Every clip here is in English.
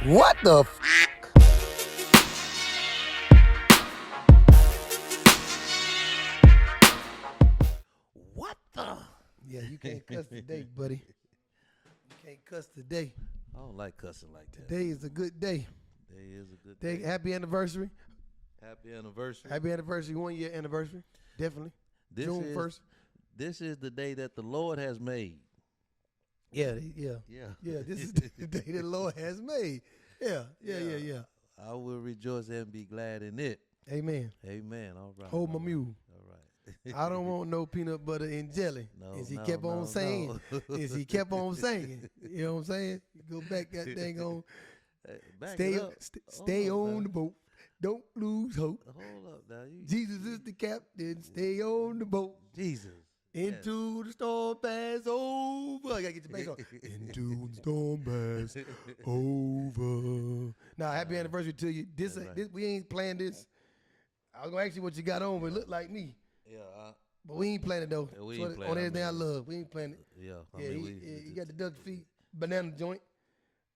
What the What the? Yeah, you can't cuss today, buddy. You can't cuss today. I don't like cussing like that. Today is a good day. Today is a good Day, day. happy anniversary. Happy anniversary. Happy anniversary, 1 year anniversary. Definitely. This June is, 1st. This is the day that the Lord has made. Yeah. Yeah. This is the day the Lord has made. Yeah. I will rejoice and be glad in it. Amen. Amen. All right. Hold my all right, mule. All right. I don't want no peanut butter and jelly. No, As he no, kept on no, saying. no. As he kept on singing. You know what I'm saying? Go back that dang on. Hey, back Stay, it up. stay Hold up on now. the boat. Don't lose hope. Hold up now. Jesus is the captain. Stay on the boat. Jesus. Into the storm pass over. I gotta get your bass on. Into the storm pass over. Now, happy anniversary to you. This we ain't playing this. I was gonna ask you what you got on, but it looked like me. Yeah. But we ain't playing it though. Yeah, we So ain't playing on it. I everything I mean, love. We ain't playing it. Yeah. Yeah, he got the duck feet, banana joint.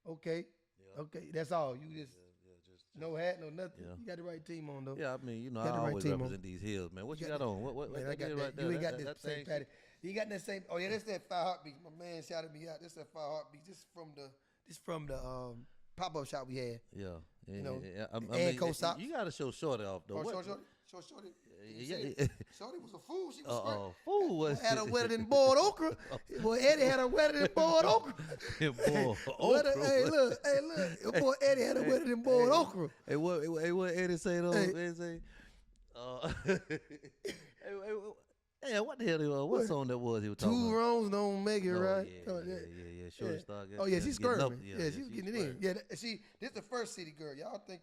Okay. Yeah. Okay. That's all. You just just no hat, no nothing. Yeah. You got the right team on though. Yeah, I mean, You I got the right always team on. represent these hills, man. What you got on? What Man, I that got is that. right there? You ain't got that that same thing? patty. You got that same. Oh yeah, that's that 5 heartbeats. My man shouted me out. That's that 5 heartbeats. This from the pop up shop we had. Yeah. You know, I and mean, co-stops. you got to show Shorty off though. Oh, What- Shorty. Yeah. Shorty was a fool. She was smart. Fool was Had her wetter than boiled okra. Boy, Eddie had her wetter than boiled okra. Boy, Hey, look. Boy, Eddie had her wetter than boiled okra. Hey, what Eddie say though? Hey. Eddie say, hey, what the hell? What song that was he was talking Two about? wrongs don't make it Oh, right. Yeah. Shorty started. Oh yeah, she's skirting. Yeah, she's she's getting it in. Yeah, this is the first city girl. Y'all think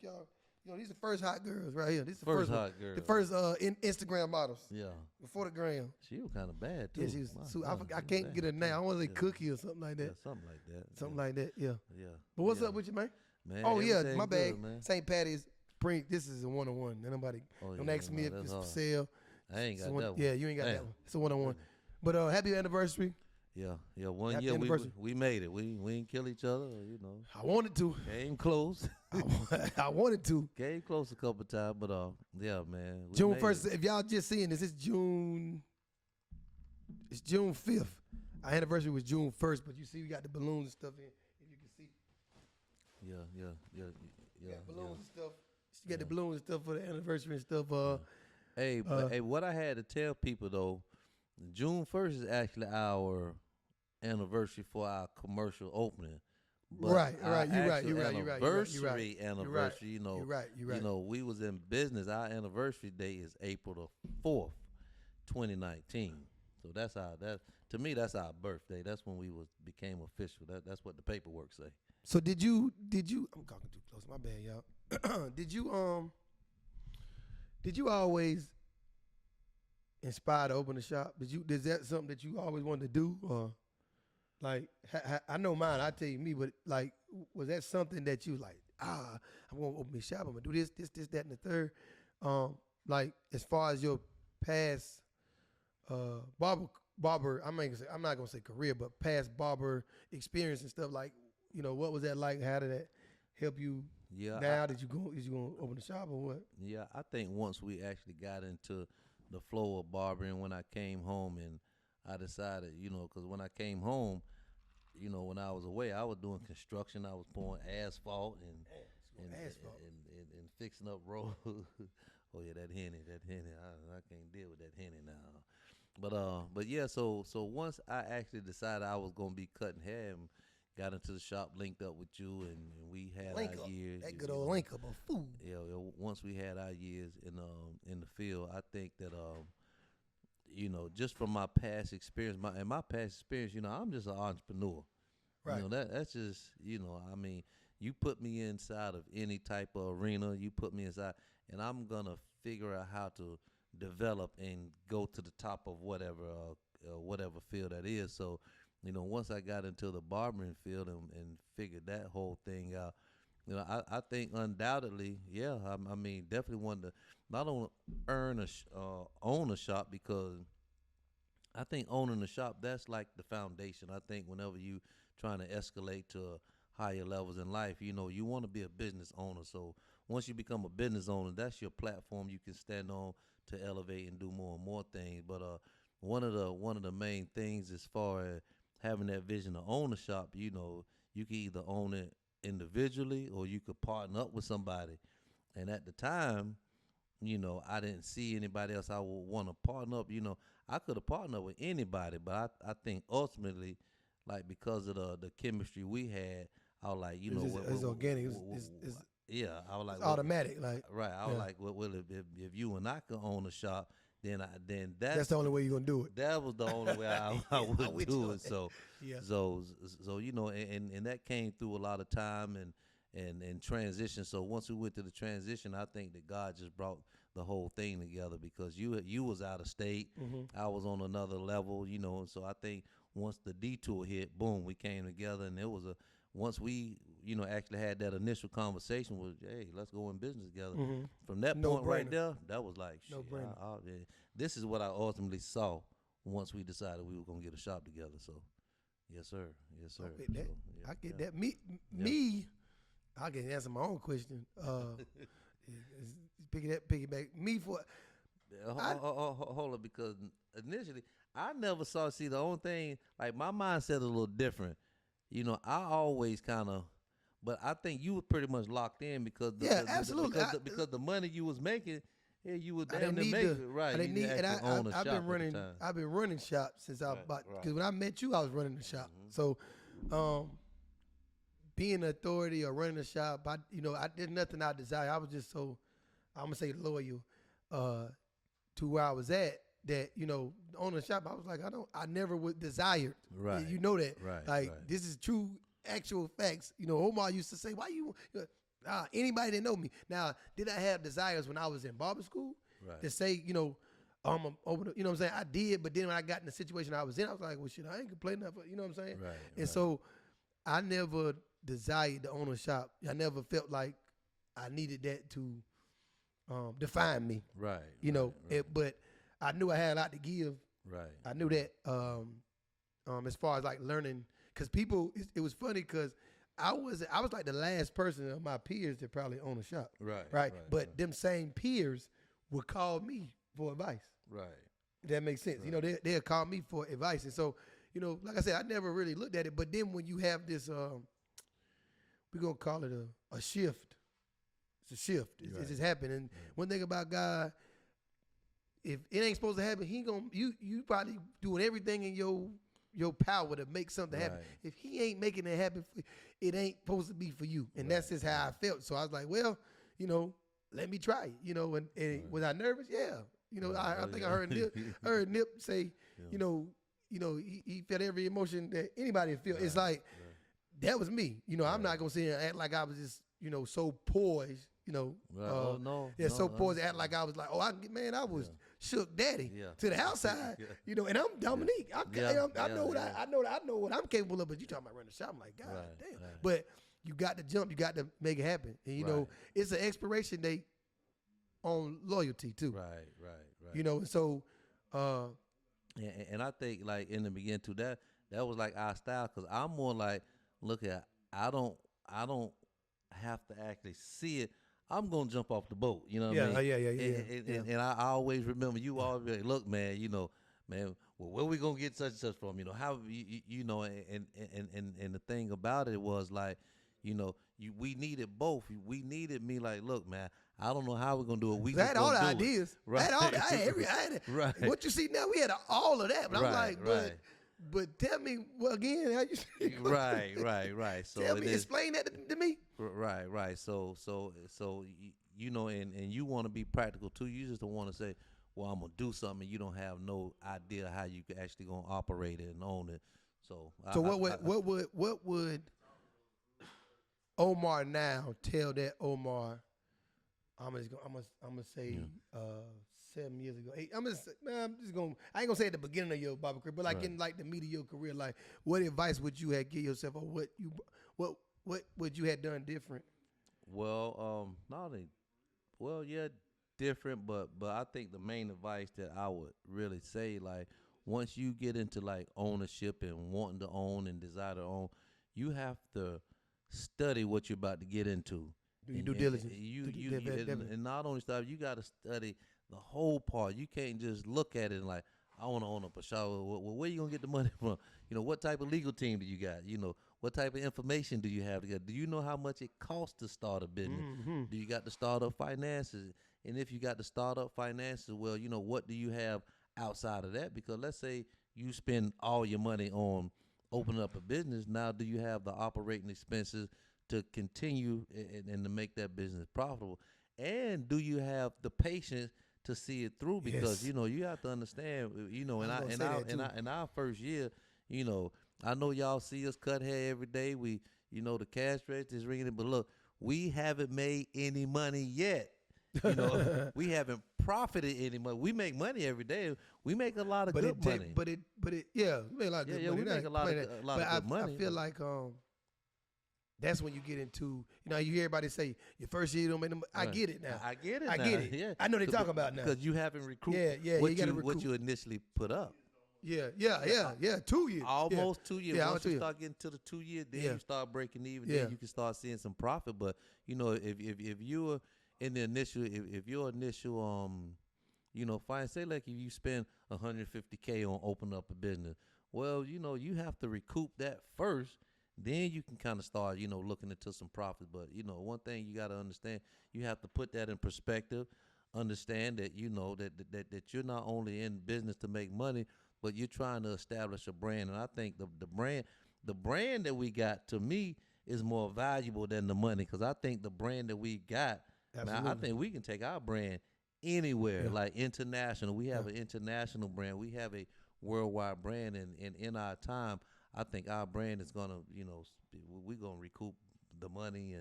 these the first hot girls right here. This is the First one. hot girl. The first Instagram models. Yeah, Before the gram. she was kind of bad too. Yeah, she was. My I God, can't bad. get her name. I want to say Yeah. Cookie or something like Yeah, that. something like that. Something like that. Yeah. Yeah. But what's Yeah. up with you, man? Man, Oh yeah, everything my bad. good, man. St. Patty's Preen. This is a 1-on-1. Nobody. Oh, Don't yeah, ask me if that's it's for hard. sale. I ain't It's got a one- that one. Yeah, you ain't got Damn. that one. It's a 1-on-1. But happy anniversary. Yeah. 1 Happy year anniversary. we made it. We ain't kill each other. I wanted to. Came close. I wanted to. Came close a couple times, but yeah, man. we June made 1st. it. If y'all just seeing this, it's June 5th. Our anniversary was June 1st, but you see we got the balloons and stuff in. If you can see. Yeah. Got balloons and stuff. She got the balloons and stuff for the anniversary and stuff. Hey, what I had to tell people though, June 1st is actually our anniversary for our commercial opening. But Right. our You're right. actual You're right. Anniversary, You're right. we was in business. Our anniversary date is April the 4th, 2019. So to me that's our birthday. That's when we became official. That's what the paperwork say. So did you? I'm talking too close. My bad, y'all. Did you always inspire to open a shop? Is that something that you always wanted to do, or like I know mine? I tell you me, but like, was that something that you like? I'm gonna open a shop. I'm gonna do this, that, and the third. Like as far as your past barber, I'm not gonna say career, but past barber experience and stuff. Like, what was that like? How did that help you? Yeah. Now did you go open a shop or what? Yeah, I think once we actually got into the flow of barbering, when I came home and I decided, because when I came home, when I was away, I was doing construction. I was pouring asphalt and fixing up roads. Oh yeah, that Henny. I can't deal with that Henny now. But yeah, so once I actually decided I was gonna be cutting hair and got into the shop, linked up with you, and we had Link our up. years. That good old link up, a fool. Yeah, once we had our years in the field, I think that just from my past experience, my past experience, I'm just an entrepreneur. Right. That's just I mean, you put me inside of any type of arena, you put me inside, and I'm gonna figure out how to develop and go to the top of whatever field that is. So, once I got into the barbering field and figured that whole thing out, I think undoubtedly, yeah, I mean, definitely wanted to not only own a shop, because I think owning a shop, that's like the foundation. I think whenever you trying to escalate to a higher levels in life. You want to be a business owner. So once you become a business owner, that's your platform you can stand on to elevate and do more and more things. But one of the main things as far as having that vision to own a shop, you can either own it individually or you could partner up with somebody. And at the time, I didn't see anybody else I would want to partner up. I could have partnered with anybody, but I think ultimately, like because of the chemistry we had, I was like, It's organic. yeah, I was like, It's automatic. Like, right. I was yeah. like, well, if you and I could own a shop, then That's the only way you're gonna do it. that was the only way I I'm would with do you on it. that. So, Yeah. so and that came through a lot of time and transition. So once we went to the transition, I think that God just brought the whole thing together because you was out of state, I was on another level, and so I think once the detour hit, boom, we came together, and it was once we actually had that initial conversation was, hey, let's go in business together. From that No point right brainer. there, that was like, No shit, brainer. yeah, this is what I ultimately saw once we decided we were gonna get a shop together. So, yes, sir. Yes, sir. I get that. So, yeah, I get yeah. that. Me. I can answer my own question. Piggyback. Me for. Yeah, I, hold up, because initially I never saw. See, the only thing, like my mindset is a little different. I always kind of, but I think you were pretty much locked in because yeah, absolutely. because the money you was making, yeah, you were I damn didn't near need making to. it right. I didn't You need, and actually own a I've shop been running. at the time. I've been running shops since I Right, about right. because when I met you, I was running the shop. So, being an authority or running a shop, I did nothing I desire. I was just so, I'm gonna say loyal, to where I was at. That owning a shop, I was like, I never would desired. Right. You know that. Right, Like right. this is true, actual facts. Omar used to say, "Why you?" Anybody that know me. Now, did I have desires when I was in barber school Right. to say, I'm gonna open? You know what I'm saying? I did, but then when I got in the situation I was in, I was like, well, shit, I ain't complaining. You know what I'm saying? Right. And right. so, I never desired to own a shop. I never felt like I needed that to define me. Right. Right. But I knew I had a lot to give. Right. I knew that as far as like learning, because people, it was funny because I was like the last person of my peers to probably own a shop. Right. But them same peers would call me for advice. Right. That makes sense. Right. They'll call me for advice. And so, like I said, I never really looked at it. But then when you have this, we're going to call it a shift. It's a shift. It's just happened. And one thing about God, if it ain't supposed to happen, you probably doing everything in your power to make something happen. If he ain't making it happen, it ain't supposed to be for you. And that's just how I felt. So I was like, well, let me try it. And was I nervous? Yeah. I think I heard Nip say, he felt every emotion that anybody feel. It's like that was me. I'm not gonna sit here and act like I was just so poised. So poised to act like I was like, I was shook daddy to the outside. And I'm Dominique. I know what I'm capable of. But you talking about running the shop? I'm like, God damn. Right. But you got to jump. You got to make it happen. And it's an expiration date on loyalty too. Right. And so. And I think like in the beginning too, that was like our style, because I'm more like, look at, I don't have to actually see it. I'm gonna jump off the boat. You know what I mean? Yeah. And I always remember you always be like, look, man, man, well, where we gonna get such and such from? How and the thing about it was like, we needed both. We needed me like, look, man, I don't know how we're gonna do it. We I just had all the do ideas. It. Right. I had it. Right. What you see now, we had all of that. But I'm like, but tell me again how you. Right. So tell me, explain that to me. Right. So and you want to be practical too. You just don't want to say, well, I'm gonna do something, and you don't have no idea how you can actually gonna operate it and own it. So what would Omar now tell that Omar? I'm gonna say 7 years ago. I ain't gonna say at the beginning of your barber career, but like in like the meat of your career, like what advice would you have give yourself, or what would you have done different? Well, different, but I think the main advice that I would really say, like, once you get into like ownership and wanting to own and desire to own, you have to study what you're about to get into. Do your due diligence. And not only stuff, you got to study the whole part. You can't just look at it and like, I want to own up a shop. Well, where you gonna get the money from? What type of legal team do you got? What type of information do you have to get? Do you know how much it costs to start a business? Mm-hmm. Do you got the startup finances? And if you got the startup finances, well, what do you have outside of that? Because let's say you spend all your money on opening up a business. Now, do you have the operating expenses to continue and to make that business profitable? And do you have the patience to see it through? Because Yes. you have to understand. In our first year, I know y'all see us cut hair every day. We, the cash register is ringing it, but look, we haven't made any money yet. We haven't profited any money. We make money every day. We make a lot of good money. But it, yeah, we make a lot of good money. We make a lot of good money. I feel like that's when you get into, you hear everybody say your first year you don't make them. I get it now. I get it. I get it. Yeah. I know they talking about now because you haven't recouped. What you initially put up. Yeah. 2 years. Almost 2 years. Yeah, once you start getting to the 2 years, then you start breaking even. Yeah. Then you can start seeing some profit. But if you're in the initial, if your initial fine, say like if you spend $150K on opening up a business, well, you have to recoup that first. Then you can kind of start, looking into some profits. But, one thing you got to understand, you have to put that in perspective, understand that, that you're not only in business to make money, but you're trying to establish a brand. And I think the brand that we got, to me, is more valuable than the money. Because I think the brand that we got, man, I think we can take our brand anywhere, like international. We have an international brand. We have a worldwide brand. And in our time, I think our brand is gonna, we're gonna recoup the money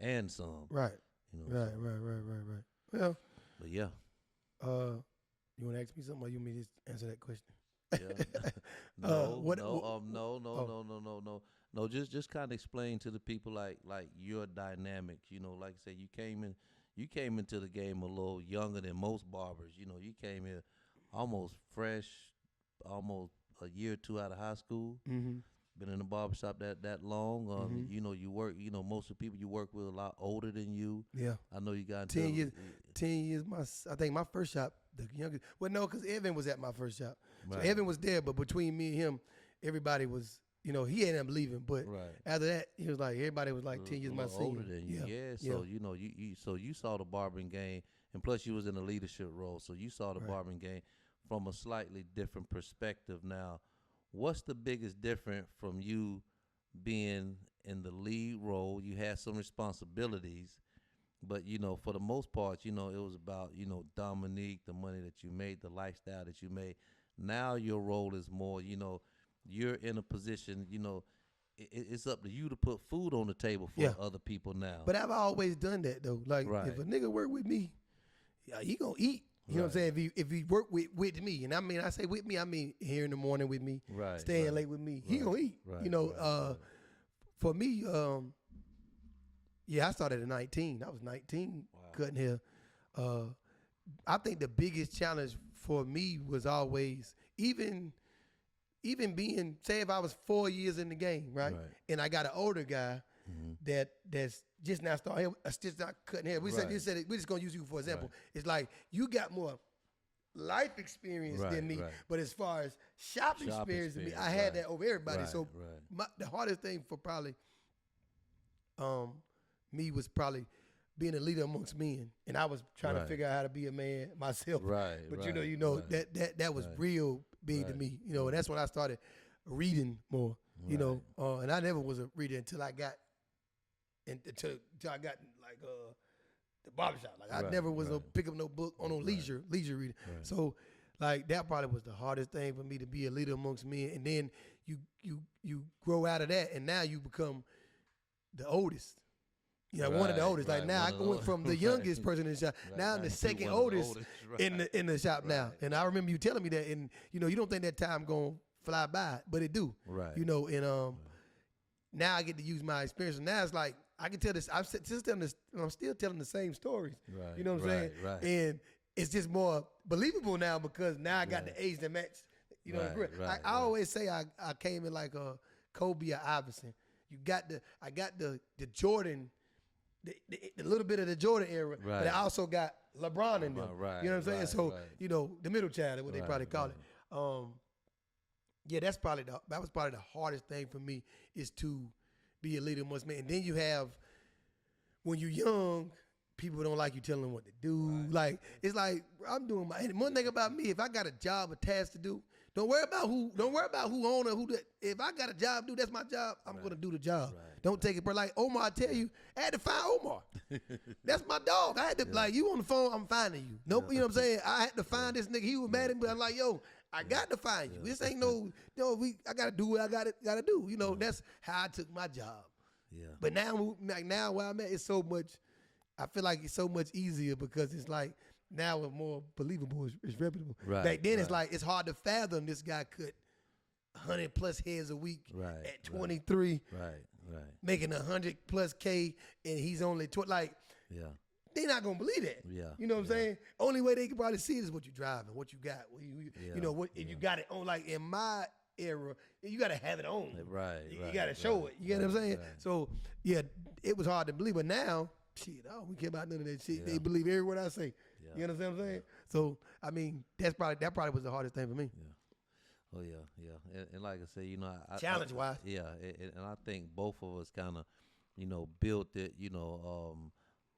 and some. Right. Right. Well. But yeah. You want to ask me something, or you want me to just answer that question? Yeah. No. Just kind of explain to the people like your dynamics. Like I said, you came into the game a little younger than most barbers. You came here almost fresh, almost a year or two out of high school. Mm-hmm. Been in the barbershop that long. You work. Most of the people you work with are a lot older than you. Yeah. I know you got 10 years. 10 years. I think my first shop, the youngest. Well, no, because Evan was at my first shop. Right. So Evan was there, but between me and him, everybody was. He ended up leaving, but after that, he was like everybody was like 10 years my senior. Older than you. Yeah. So you saw the barbering game, and plus you was in a leadership role, so you saw the barbering game from a slightly different perspective. Now, what's the biggest difference from you being in the lead role? You had some responsibilities, but for the most part, it was about Dominique, the money that you made, the lifestyle that you made. Now your role is more, you're in a position, it's up to you to put food on the table for other people now. But I've always done that though. Like if a nigga work with me, he gonna eat. You know what I'm saying? If he work with me, and I say with me, I mean here in the morning with me, staying late with me, he gonna eat. For me, I started at 19. I was 19 cutting hair. I think the biggest challenge for me was always even being, say if I was 4 years in the game, right? And I got an older guy that's just now starting, just not cutting hair. We said we're just gonna use you for example. It's like you got more life experience than me, but as far as shop experience than me, I had that over everybody. So the hardest thing for probably me was probably being a leader amongst men, and I was trying to figure out how to be a man myself. But that was real big to me. And that's when I started reading more. And I never was a reader until I got until I got like the barbershop. Like I never was pick up no book on no leisure reading. So like that probably was the hardest thing for me, to be a leader amongst men. And then you grow out of that, and now you become the oldest. One of the oldest. Like now I went from the youngest person in the shop. Now I'm the second oldest in the shop now. And I remember you telling me that, and you don't think that time gonna fly by, but it do. And now I get to use my experience. And now it's like I can tell this. I'm still telling the same stories. You know what I'm saying? And it's just more believable now because now I got the age that match. I always say I came in like a Kobe or Iverson. I got the Jordan, the little bit of the Jordan era, Right. but I also got LeBron in them. Right, You know what I'm saying? right, So right. the middle child is what they Right, probably call right. it. Yeah, that was probably the hardest thing for me is to be a leader amongst men. And then you have when you're young, people don't like you telling them what to do. Right. Like it's like I'm doing my. And one thing about me, if I got a job, a task to do, don't worry about who own it, if I got a job to do, that's my job. I'm Right. gonna do the job. Right. Don't take it, but like Omar, I tell you, I had to find Omar. That's my dog. I had to like you on the phone. I'm finding you. Nope, you know what I'm saying. I had to find this nigga. He was mad at me, but I'm like, yo, I got to find you. This ain't I gotta do what I gotta do. You know, that's how I took my job. Yeah. But now where I'm at, it's so much. I feel like it's so much easier because it's like now it's more believable. It's reputable. Right, Back then, it's right. like it's hard to fathom this guy could 100+ heads a week Right, at 23, Right. making 100+ K, and he's only like Yeah. they not gonna believe that. Yeah. You know what I'm saying? Only way they can probably see it is what you driving, what you got. You know what if you got it on. Like in my era, you got to have it on. Right. You got to show it. You get what I'm saying? Right. So yeah, it was hard to believe, but now, shit, I don't care about none of that shit. Yeah. They believe every word I say. Yeah. You understand what I'm saying? So I mean, that probably was the hardest thing for me. Yeah. Oh yeah. And like I say, Challenge wise. Yeah, and I think both of us kind of, built it.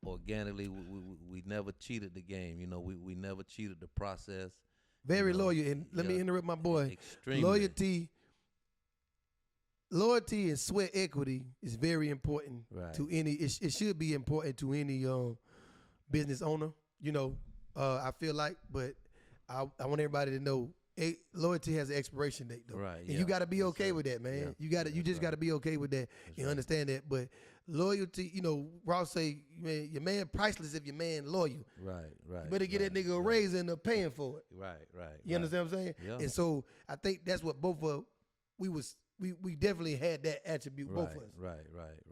Organically. We never cheated the game. We never cheated the process. Very loyal. And let me interrupt my boy. Extremely. Loyalty and sweat equity is very important Right. to any. It should be important to any business owner. I feel like, but I want everybody to know. Loyalty has an expiration date, though, Right, and yeah. you got to be Yes, okay sir. with that, man. Yeah. You just got to be okay with that and understand that. But loyalty, Ross say, man, your man priceless if your man loyal. Right. You better get that nigga a raise and paying for it. Right. You understand what I'm saying? Yeah. And so I think that's what both of we definitely had that attribute, both of us. Right.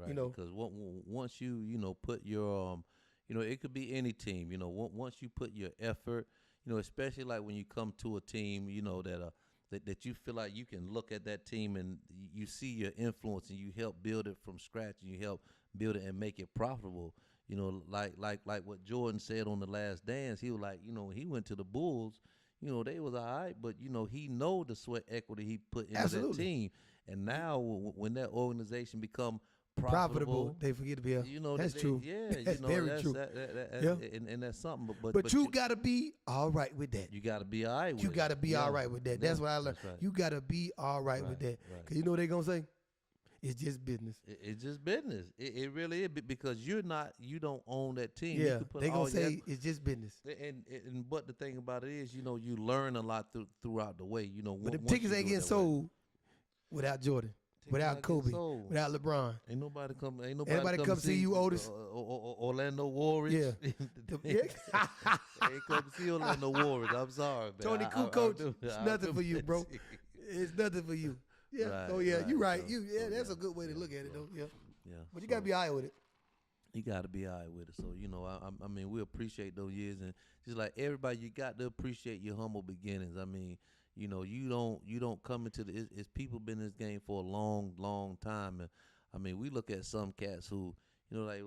Because once you put your it could be any team. Once you put your effort, especially like when you come to a team, that you feel like you can look at that team and you see your influence and you help build it from scratch and you help build it and make it profitable. Like what Jordan said on The Last Dance. He was like, when he went to the Bulls, they was all right, but he know the sweat equity he put into Absolutely. that team. And now when that organization become Profitable, they forget to be. That's true. Yeah, That's very true. Yeah. And that's something. But you got to be all right with that. You got to be all right with You it. got to be all right with that. That's Yeah, what I learned. that's right. You got to be all right with that. Right. Because you know what they going to say? It's just business. It's just business. It really is because you don't own that team. Yeah, You can put they going all to say it's just business. And but the thing about it is, you learn a lot throughout the way. But the tickets ain't getting sold without Jordan, without Kobe, without LeBron. Ain't nobody come. Everybody come see you, Otis. Orlando Warriors. Yeah. Ain't come see Orlando Warriors. I'm sorry, man. Tony Kukoc, it's nothing for you, bro. It's nothing for you. Yeah. Right, Oh yeah, right. you right. So- That's so, a good way to look at it, so- though. Yeah. Yeah. But you gotta be all right with it. You got to be all right with it. So, I mean, we appreciate those years. And just like everybody, you got to appreciate your humble beginnings. I mean, you don't come into it's people been in this game for a long, long time. And I mean, we look at some cats who, like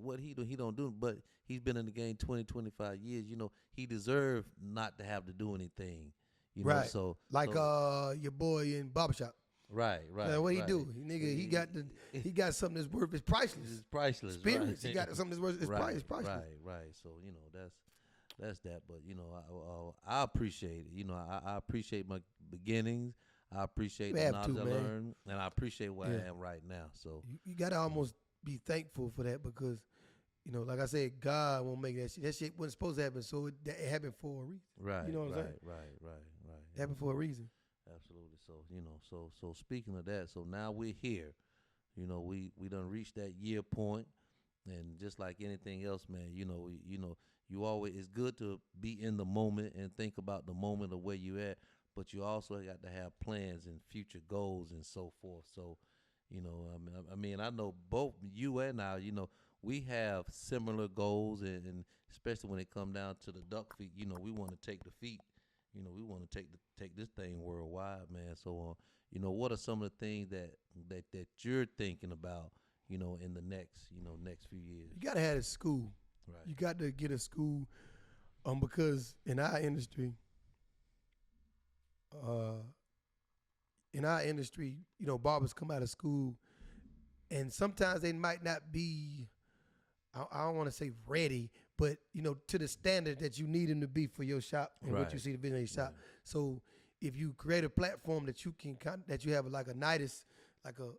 what he do, he don't do, but he's been in the game 20, 25 years. He deserved not to have to do anything. Right. So Like your boy in barbershop. Right. What he right. do? He got something that's worth. It's priceless. It's priceless. Experience. Right. He got something that's worth. It's priceless. Right. So that's that. But I appreciate it. I appreciate my beginnings. I appreciate the knowledge I learned, and I appreciate where I am right now. So you gotta almost be thankful for that because, like I said, God won't make that shit. That shit wasn't supposed to happen, so it happened for a reason. Right. You know what I'm saying? Right. It happened for a reason. Absolutely. So so speaking of that, so now we're here. We done reached that year point, and just like anything else, man, you always, it's good to be in the moment and think about the moment of where you at, but you also got to have plans and future goals and so forth. So, I mean, I know both you and I, we have similar goals, and especially when it come down to the duck feet, we want to take the feet. We want to take this thing worldwide, man. So, what are some of the things that you're thinking about, in the next, next few years? You gotta have a school. Right. You got to get a school, because uh, in our industry, barbers come out of school, and sometimes they might not be. I don't want to say ready, but to the standard that you need them to be for your shop and what you Right. see the vision of your shop. Right. So if you create a platform that you can that you have like a nidus, like a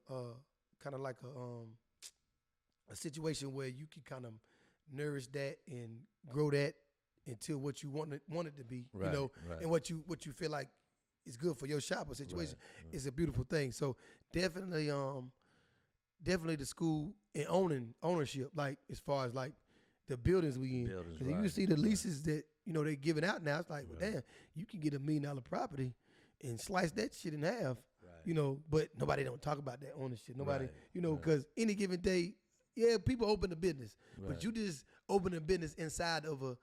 kind of like a situation where you can kind of nourish that and grow that until what you want it to be, Right. Right. and what you feel like is good for your shop or situation is a beautiful thing. So definitely definitely the school and ownership, like as far as like the buildings we in. Buildings, Because you right, see the right. leases that they're giving out now. It's like, well, Right. damn, you can get $1 million property and slice that shit in half. Right. But nobody don't talk about that ownership. Nobody, Right, right. because any given day, yeah, people open a business, Right. but you just open a business inside of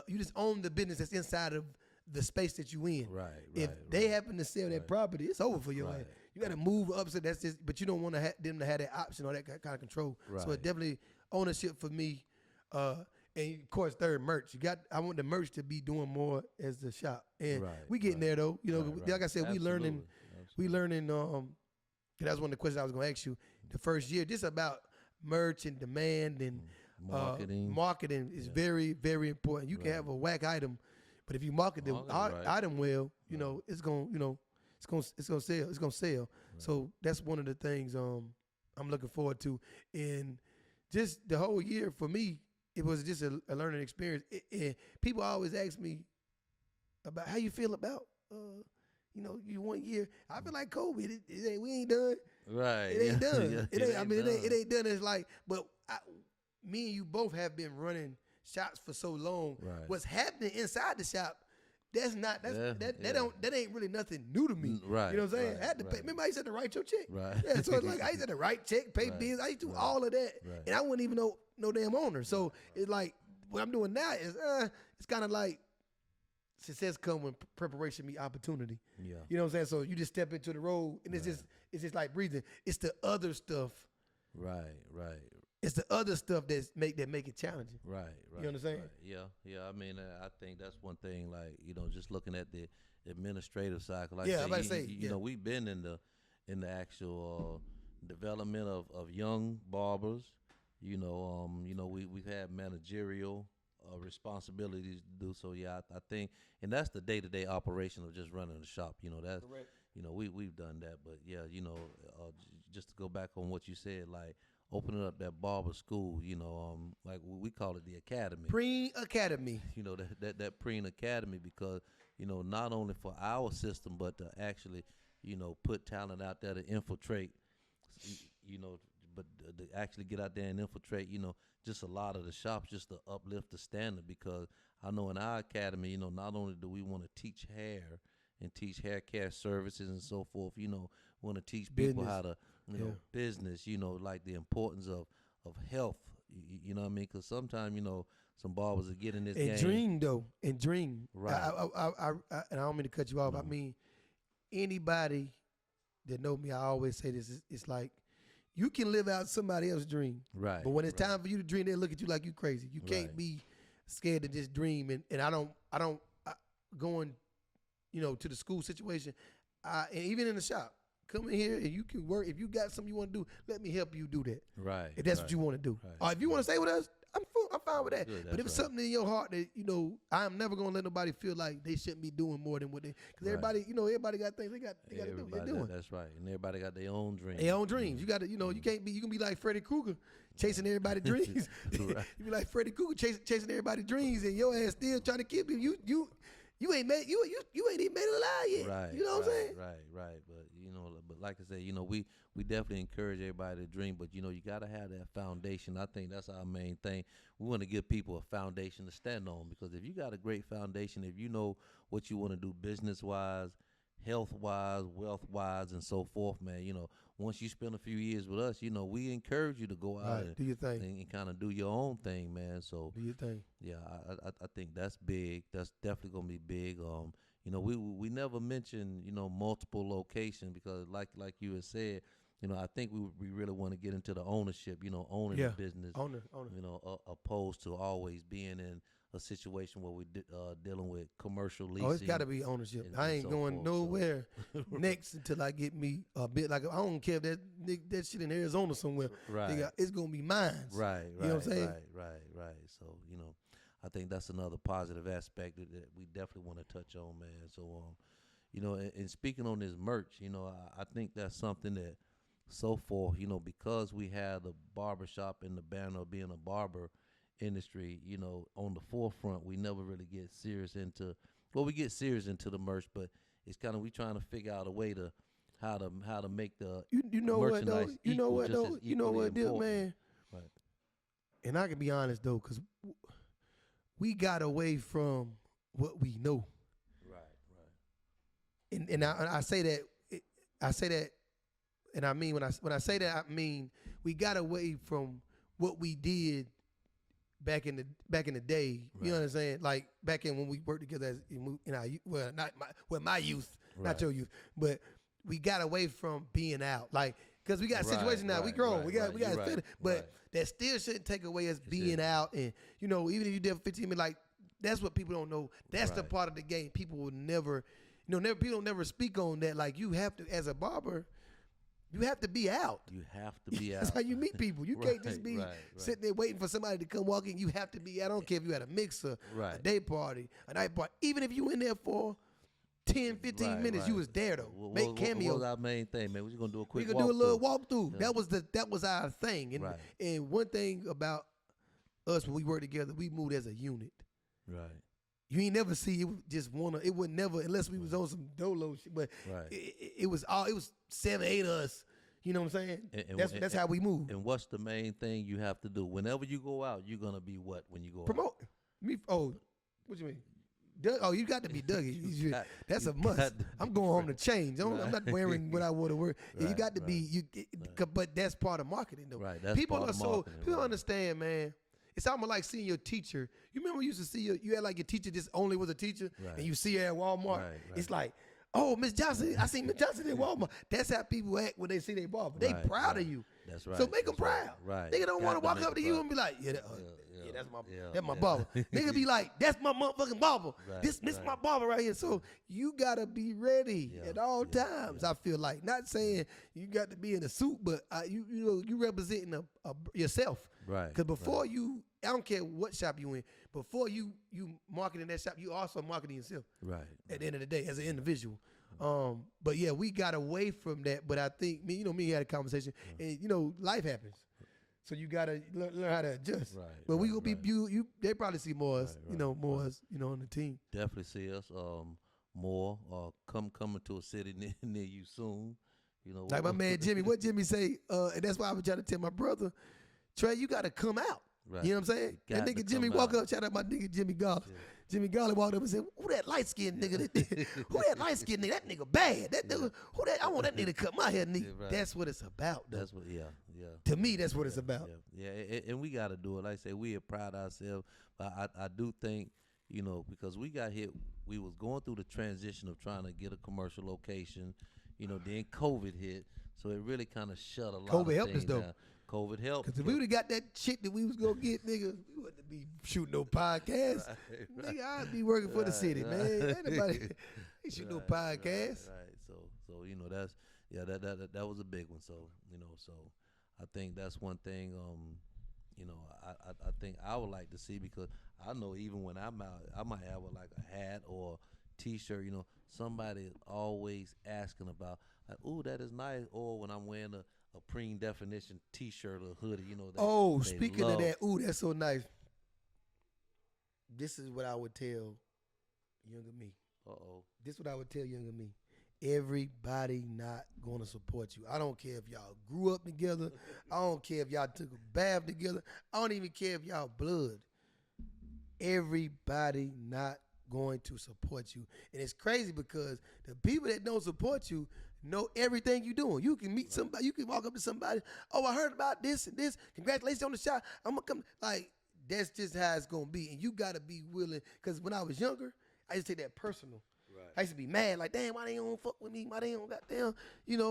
you just own the business that's inside of the space that you in. Right. If right, they right. happen to sell that Right. property, it's over for your Right. ass. You got to move up, so that's just. But you don't want them to have that option or that kind of control. So Right. it's definitely ownership for me. And of course, third, merch. I want the merch to be doing more as the shop, and Right, we getting right. there though. Right, Like I said, we learning. Absolutely. We learning. 'Cause that's one of the questions I was going to ask you. The first year, just about merch and demand and Marketing. marketing is Yeah. very, very important. You can Right. have a whack item, but if you market the Market it right. item well, Right. it's gonna sell. It's gonna sell. Right. So that's one of the things I'm looking forward to. And just the whole year for me, it was just a learning experience. And people always ask me about how you feel about you 1 year. I feel like Kobe. We ain't done. Right. It ain't yeah, done. yeah, It ain't. I mean, done. it ain't done. It's like, but me and you both have been running shops for so long. Right. What's happening inside the shop? That Yeah. that ain't really nothing new to me. Right. You know what I'm saying? Right, I had to pay. right. Remember, I used to write your check. Right. Yeah. So it's like I used to write check, pay Right, bills. I used to do right, all of that, right. and I wouldn't even know no damn owner. So it's like what I'm doing now is it's kind of like success come when preparation meet opportunity. Yeah. You know what I'm saying? So you just step into the road, and it's just like breathing. It's the other stuff. Right. Right. It's the other stuff make it challenging. Right. Right. You understand? Right. Yeah. Yeah. I mean, I think that's one thing. Like, just looking at the administrative side. Like, Yeah, I'm about to say, you know, we've been in the actual development of young barbers. We've had managerial responsibilities to do. So yeah, I think, and that's the day-to-day operation of just running the shop. That's Correct. we've done that. But yeah, just to go back on what you said, like opening up that barber school. Like we call it the academy. Preen Academy. That Preen Academy, because not only for our system, but to actually put talent out there to infiltrate. But to actually get out there and infiltrate, just a lot of the shops, just to uplift the standard. Because I know in our academy, not only do we want to teach hair and teach hair care services and so forth, we want to teach people Business. how to, business, like the importance of health, you know what I mean? Because sometimes, some barbers are getting this And game. dream though, and dream. Right. And I don't mean to cut you off. No. I mean, anybody that know me, I always say this. It's like you can live out somebody else's dream, Right. but when it's right. time for you to dream, they look at you like you crazy. You can't Right. be scared to just dream. And I don't going, to the school situation, and even in the shop. Come in here and you can work. If you got something you want to do, let me help you do that. Right. If that's right. what you want to do. Right. Or if you want to stay with us, I'm fine with that. Good, But if it's that's right. something in your heart that, I'm never going to let nobody feel like they shouldn't be doing more than what they, because Right. everybody got things they got to do. They're Everybody, doing. that's right. And everybody got their own dreams. Their own dreams. You got to, you can't be, you can be like Freddy Krueger chasing everybody's dreams. Right. You be like Freddy Krueger chasing everybody's dreams and your ass still trying to keep them. You ain't made, you ain't even made it alive yet. Right. You know what I'm saying? Right. But like I said, we definitely encourage everybody to dream, but you got to have that foundation. I think that's our main thing. We want to give people a foundation to stand on, because if you got a great foundation, if you know what you want to do business wise, health wise, wealth wise, and so forth, man, once you spend a few years with us, we encourage you to go out Right. Do your thing. and kind of do your own thing, man. So Do your thing. yeah, I think that's big. That's definitely gonna be big. we never mentioned, multiple locations because like you had said, I think we really want to get into the ownership, owning the business, owner. opposed to always being in a situation where we're dealing with commercial leasing. Oh, it's got to be ownership. I ain't so going forth, nowhere so. next until I get me a bit. Like I don't care if that shit in Arizona somewhere. Right. Nigga, it's gonna be mine. Right. You know what I'm saying? Right. So I think that's another positive aspect that we definitely want to touch on, man. So and speaking on this merch, I think that's something that so forth, because we had the barbershop in the banner of being a barber industry, on the forefront, we never really get serious into, we get serious into the merch, but it's kind of, we trying to figure out a way to how to make the you know what though, you know what, deal, man. Right. And I can be honest though, because we got away from what we know. Right. And I say that, and I mean when I say that, I mean we got away from what we did back in the day. Right. You know what I'm saying? Like back in when we worked together my youth, not your youth, but we got away from being out. Like, because we got a situation now, we grown, we got but that still shouldn't take away us being out. And even if you did 15 minutes, like that's what people don't know. That's the part of the game people will never, people don't never speak on that. Like you have to, as a barber, you have to be out. You have to be out. That's how you meet people. You can't just be sitting there waiting for somebody to come walk in. You have to be out. I don't care if you had a mixer, a day party, a night party. Even if you in there for 10, 15 minutes, you was there though. Make cameo. What was our main thing, man? We just gonna do a quick. We gonna do a little walkthrough. Yeah. That was our thing. And one thing about us when we worked together, we moved as a unit. Right. You ain't never see it just it would never, unless we was on some dolo shit, but it was 7, 8 of us. You know what I'm saying? That's how we move. And what's the main thing you have to do? Whenever you go out, you're gonna be what when you go promote. Out? What you mean? You got to be Dougie. That's a must. I'm going home to change. I'm not wearing what I want to wear. You got to be but that's part of marketing though. Right. That's people part are of so marketing, people understand, man. It's almost like seeing your teacher. You remember you used to see you had like your teacher just only was a teacher, and you see her at Walmart. Right. It's like, oh, Miss Johnson, I seen Miss Johnson at Walmart. That's how people act when they see their barber. They proud of you. That's right. So make them proud. Right. Nigga don't want to walk up to you and be like, that's my barber. Nigga be like, that's my motherfucking barber. This my barber right here. So you gotta be ready at all times. I feel like, not saying you got to be in a suit, but you representing yourself. Right. Because before I don't care what shop you in, before you marketing that shop, you also marketing yourself. Right. At the end of the day, as an individual. But yeah, we got away from that. But I think me and had a conversation, and life happens. So you gotta learn how to adjust. Right. But we gonna be they probably see more us, more us, on the team. Definitely see us more coming to a city near you soon. Like my man Jimmy, what Jimmy say, and that's why I was trying to tell my brother, Trey, you gotta come out. Right. You know what I'm saying? That nigga Jimmy walk up, shout out my nigga Jimmy Goff. Yeah. Jimmy Garland walked up and said, who that light skinned nigga? Who that light skinned nigga? That nigga bad. That nigga, I want that nigga to cut my hair, nigga. Right. That's what it's about, though. That's what, yeah. To me, that's what it's about. Yeah, and we got to do it. Like I say, we are proud of ourselves. But I do think, because we got hit, we was going through the transition of trying to get a commercial location. Then COVID hit. So it really kind of shut a lot of things down. COVID helped us, though. COVID helped. Because if we would have got that shit that we was going to get, nigga, we wouldn't be shooting no podcast. Right. Nigga, I'd be working for the city, man. Ain't nobody shoot no podcast. Right. So that's, that was a big one. So, so I think that's one thing, I think I would like to see, because I know even when I'm out, I might have like a hat or T-shirt, somebody is always asking about, like, ooh, that is nice. Or when I'm wearing a Preen definition T-shirt or hoodie, speaking of that, ooh, that's so nice. This is what I would tell younger me. This is what I would tell younger me. Everybody not going to support you. I don't care if y'all grew up together. I don't care if y'all took a bath together. I don't even care if y'all blood. Everybody not going to support you. And it's crazy because the people that don't support you know everything you're doing. You can meet somebody, you can walk up to somebody, oh, I heard about this and this. Congratulations on the shot. I'm going to come. Like, that's just how it's going to be. And you got to be willing, because when I was younger, I used to take that personal. Right. I used to be mad, like, damn, why they don't fuck with me? Why they don't goddamn,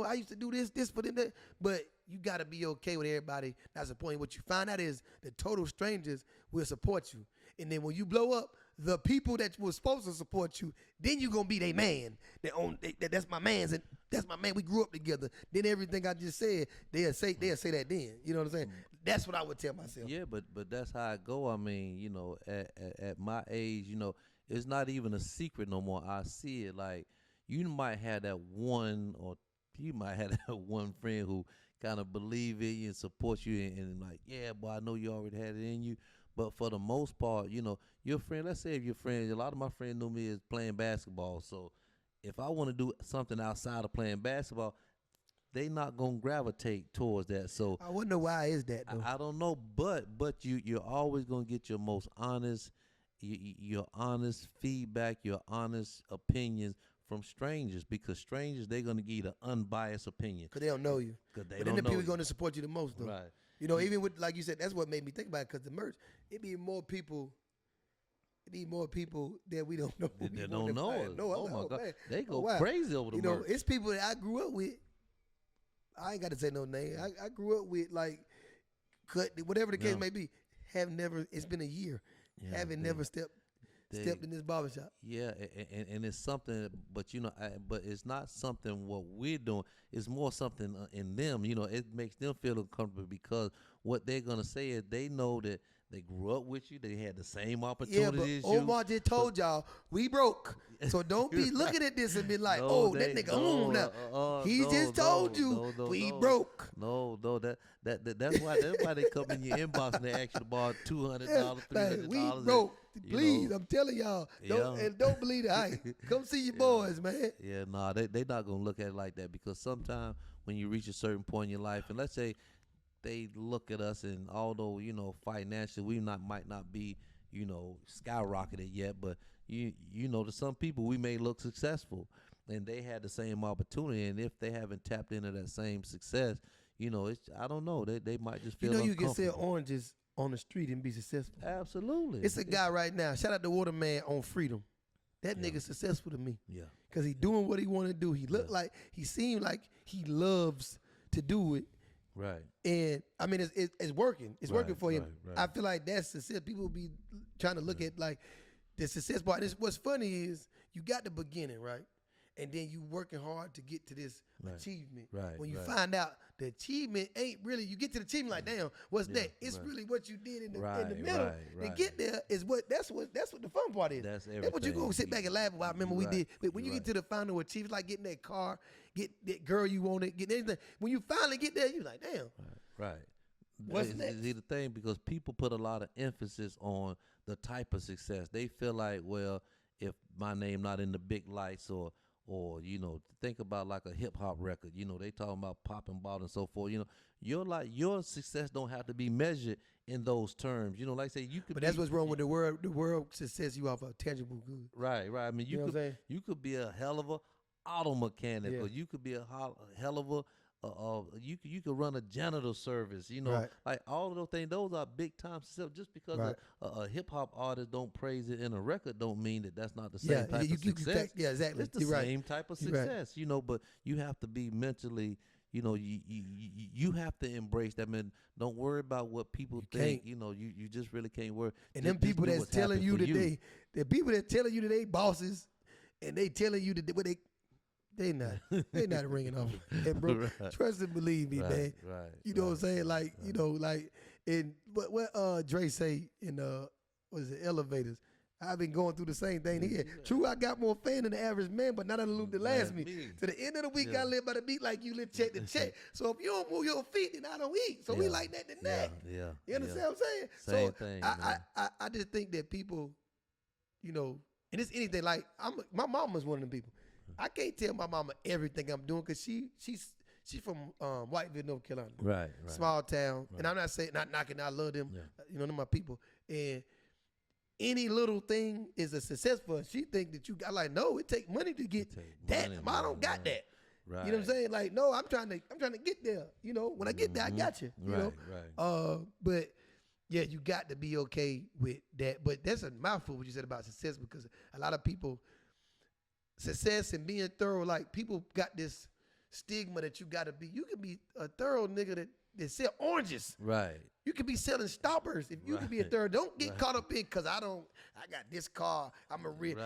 I used to do this for them, that. But you got to be okay with everybody not supporting. What you find out is the total strangers will support you. And then when you blow up, the people that were supposed to support you, then you going to be their man. That's my man's, and that's my man. We grew up together. Then everything I just said, they'll say that then. You know what I'm saying? That's what I would tell myself. Yeah, but that's how I go. I mean, at my age, it's not even a secret no more. I see it like you might have that one, or you might have that one friend who kind of believe in you and support you and like, yeah, boy, I know you already had it in you. But for the most part, your friend, let's say if your friend, a lot of my friends knew me as playing basketball. So if I want to do something outside of playing basketball, they not gonna gravitate towards that. So I wonder why is that though. I don't know, but you're always gonna get your most honest, your honest feedback, your honest opinions from strangers, because strangers, they're gonna give you the unbiased opinion Because they don't know you. Because they but don't then the know people you. going to support you the most though. Right. Even with, like you said, that's what made me think about it, because the merch, it be more people that we don't know. They don't know us. Oh my God. Man. They go wow. crazy over the merch. It's people that I grew up with. I ain't got to say no name. I grew up with, like, whatever the case may be. It's been a year. Never stepped in this barbershop. Yeah, and it's something, but but it's not something what we're doing. It's more something in them. It makes them feel uncomfortable, because what they're gonna say is they know that they grew up with you. They had the same opportunities. Yeah, but Omar just told y'all we broke. So don't be looking at this and be like, that nigga now. He just told you we broke. No, that's why they come in your inbox and they ask you to borrow $200, $300. We broke. Please, I'm telling y'all. Don't believe the hype. Come see your boys, man. Yeah, they not gonna look at it like that, because sometimes when you reach a certain point in your life, and let's say they look at us, and although financially we might not be skyrocketed yet, but to some people we may look successful, and they had the same opportunity, and if they haven't tapped into that same success, I don't know, they might just feel you can uncomfortable. sell oranges on the street and be successful. Absolutely. It's a guy right now. Shout out to Waterman on Freedom. That nigga successful to me. Yeah. Because he doing what he want to do. He look like, he seemed like he loves to do it. Right. And I mean, it's working. It's working for him. Right. I feel like that's success. People be trying to look at like the success part. What's funny is you got the beginning, right? And then you working hard to get to this achievement. Right. When you find out the achievement ain't really, you get to the achievement like, damn, what's that? It's really what you did in the middle. To get there is that's what the fun part is. That's everything. That's what you go sit back and laugh about. Remember we did. But when you get to the final achievement, like getting that car, get that girl you wanted, get anything. When you finally get there, you like, damn. Right. What's next? See, the thing, because people put a lot of emphasis on the type of success. They feel like, well, if my name not in the big lights, or think about like a hip hop record, they talking about popping ball and so forth. Your success don't have to be measured in those terms. Like I say, you could. But that's what's wrong with the world. The world success you off a tangible good. Right. I mean, you could be a hell of a auto mechanic, or you could be a hell of a. You could run a janitor service, like all of those things. Those are big time success. Just because a hip hop artist don't praise it in a record, don't mean that that's not the same type of success. Exactly. It's the same type of success, But you have to be mentally, you have to embrace that. Man, don't worry about what people think. You just really can't worry. And them people that's telling you today, the people that telling you today, bosses, and they telling you that what they not ringing off. And bro, trust and believe me, man. Right. You know what I'm saying? Like, like in what Dre say in Elevators. I've been going through the same thing here. True, I got more fan than the average man, but not enough to last me. To the end of the week, I live by the beat like you live check to check. So if you don't move your feet, then I don't eat. So we like that to neck. Yeah. You understand what I'm saying? Same thing. I just think that people, and it's anything like my mama's one of them people. I can't tell my mama everything I'm doing because she's from Whiteville, North Carolina. Right. Small town. Right. And I'm not saying, not knocking, I love them. Yeah. They're my people. And any little thing is a success for her. She think that you got, like, no, it take money to get that. I don't got that. Right. You know what I'm saying? Like, no, I'm trying to get there. When I get there, I got you. Right. But yeah, you got to be okay with that. But that's a mouthful what you said about success, because a lot of people success and being thorough, like people got this stigma that you gotta be. You can be a thorough nigga that sell oranges. Right. You could be selling Starburst if you can be a thorough. Don't get caught up in because I got this car. I'm a real.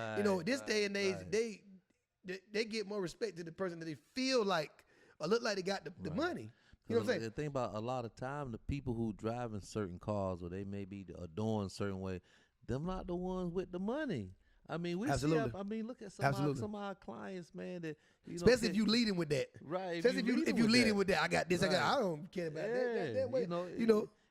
This day and age, they get more respect to the person that they feel like or look like they got the money. You know what I'm saying? The thing about a lot of time, the people who drive in certain cars or they may be adorned a certain way, them not the ones with the money. I mean, we Absolutely. see. I mean, look at some of our clients, man. That especially if you leading with that, right? Especially if you leading with that, I got this. Right. I don't care about that way.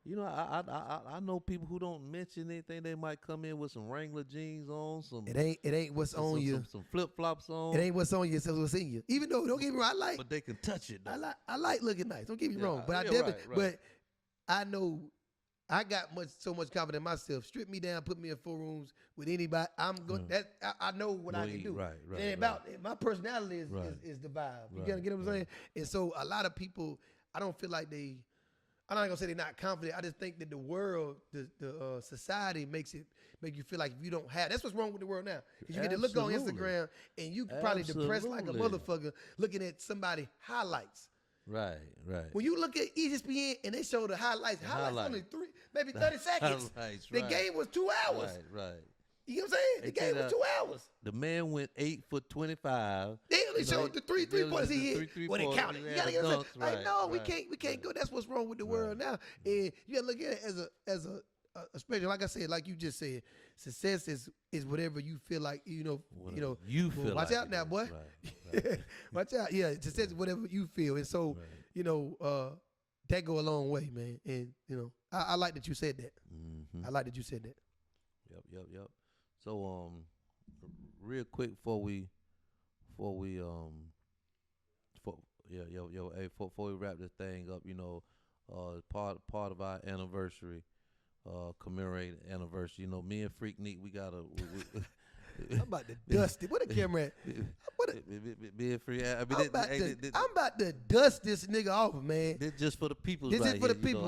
I know people who don't mention anything. They might come in with some Wrangler jeans on. It ain't what's on you. Some flip flops on. It ain't what's on you. It's what's in you. Even though don't get me wrong, but they can touch it. Though. I like looking nice. Don't get me wrong, but I definitely. Right. But I know. I got so much confidence in myself. Strip me down, put me in 4 rooms with anybody. I'm going. I know what I can do. Right. It ain't about my personality is the vibe. You gotta get what I'm saying. And so a lot of people, I don't feel like they. I'm not gonna say they're not confident. I just think that the world, the society make you feel like if you don't have. That's what's wrong with the world now. Because you get to look on Instagram and you probably depressed like a motherfucker looking at somebody highlights. Right. When you look at ESPN and they show the highlights only 30 seconds. The game was 2 hours. Right. You know what I'm saying? The game was 2 hours. The man went 8 for 25. They only showed the three pointers he hit when it counted. You gotta get what I'm saying. Like, no, we can't go. That's what's wrong with the world now. And you gotta look at it as a especially like I said, like you just said, success is whatever you feel like. You feel. Watch out now, boy. Right. Watch out. Yeah, success is whatever you feel, and so that go a long way, man. And I like that you said that. Mm-hmm. I like that you said that. Yep. So real quick before we wrap this thing up, part of our anniversary. Commemorating anniversary. Me and Freak Neat, we gotta. I'm about to dust it. What a camera at? Me and Freak. I'm about to dust this nigga off, man. This just for the people. This is for the people.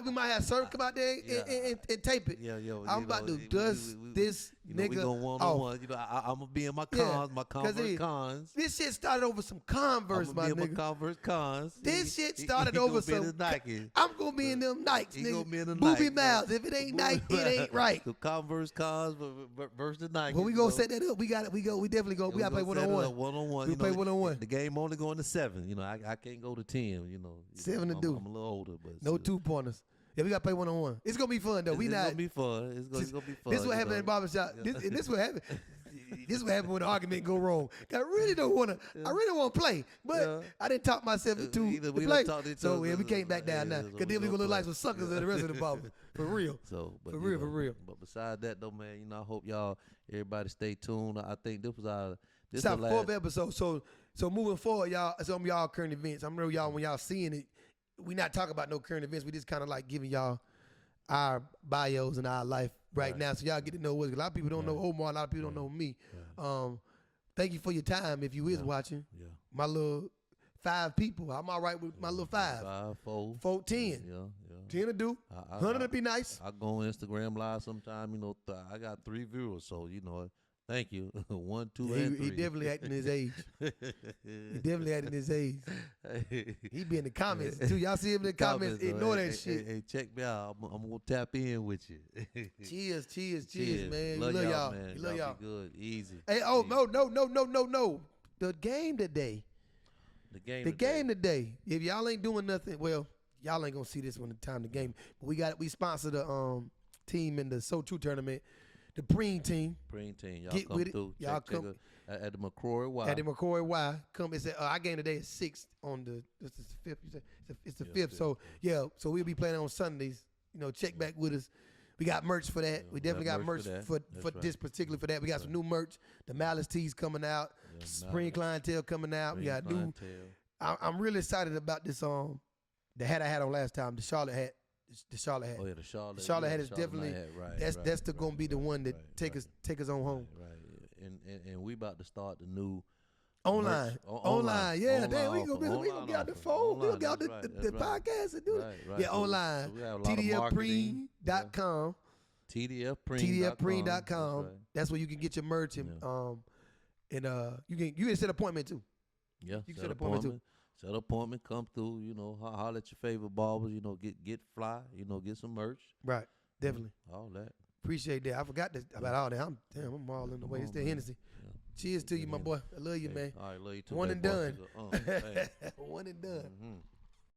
We might have Sir come out there and tape it. I'm about to dust this nigga we gonna one-on-one. I'm gonna be in my cons, my Converse cons. This shit started over some Converse, my nigga. My Converse cons. This shit started over some Nike. I'm gonna be in them Nikes, nigga. Gonna be in the Booby mouths. If it ain't Nike, it ain't right. The Converse cons versus the Nike. Well, we gonna set that up. We definitely go. We gotta play one-on-one. One-on-one. We play one-on-one. The game only going to 7. I can't go to 10. 7 to do. I'm a little older, but no 2-pointers. Yeah, we gotta play one-on-one. It's gonna be fun though. It's gonna be fun. It's gonna be fun. This is what happened in barbershop. This what happened. This is what happened when the argument go wrong. I really don't want to play, but I didn't talk myself into the play. So we can't back down now, because then we gonna look like some suckers in the rest of the barbers. For real. For real. But besides that though, man, I hope everybody stay tuned. I think this was our 4th episode. So moving forward, y'all, some of y'all current events. I'm real y'all when y'all seeing it. We not talking about no current events. We just kind of like giving y'all our bios and our life right now, so y'all get to know what. A lot of people don't know Omar. A lot of people don't know me. Thank you for your time. If you is watching, my little 5 people. I'm all right with my little 5. 4, 10. Yeah. 10 to do. 100 to be nice. I go on Instagram Live sometime. I got 3 viewers, so thank you. 1, 2, and 3. He definitely acting his age. He be in the comments too. Y'all see him in the comments. Ignore that shit. Hey, check me out. I'm gonna tap in with you. Cheers, man. Love y'all, man. Love y'all. Be good, easy. Hey, no. The game today. The game today. If y'all ain't doing nothing, well, y'all ain't gonna see this when the time the game. But we sponsor the team in the So True tournament. The Preen team. Y'all get come with it. Through. Y'all come at the McCrory Y. At the McCrory Y. Come. It's our game today is 6th on the. This is the 5th. You said it's the 5th. So so we'll be playing on Sundays. Check back with us. We got merch for that. We definitely got merch for this particularly for that. We got some new merch. The Malice tees coming out. Spring clientele coming out. We got new. I'm really excited about this. The hat I had on last time. The Charlotte hat. The Charlotte hat. Oh yeah, the Charlotte. The Charlotte hat is definitely that's gonna be the one that take us on home. Right. And we about to start the new online. Yeah, damn, we gonna get out the phone. We gonna get out the podcast and do it. Yeah, online. TDFpreen.com. TDFpreen.com. That's where you can get your merch and And you can set appointment too. Yeah, You can set appointment too. Set appointment, come through. You know, holler at your favorite barbers. You know, get fly. You know, get some merch. Right, definitely. All that. Appreciate that. I forgot about all that. I'm all in the way. It's the Hennessy. Yeah. Cheers to you, my boy. I love you, man. All right, love you too. One and done. Hey. One and done. Mm-hmm.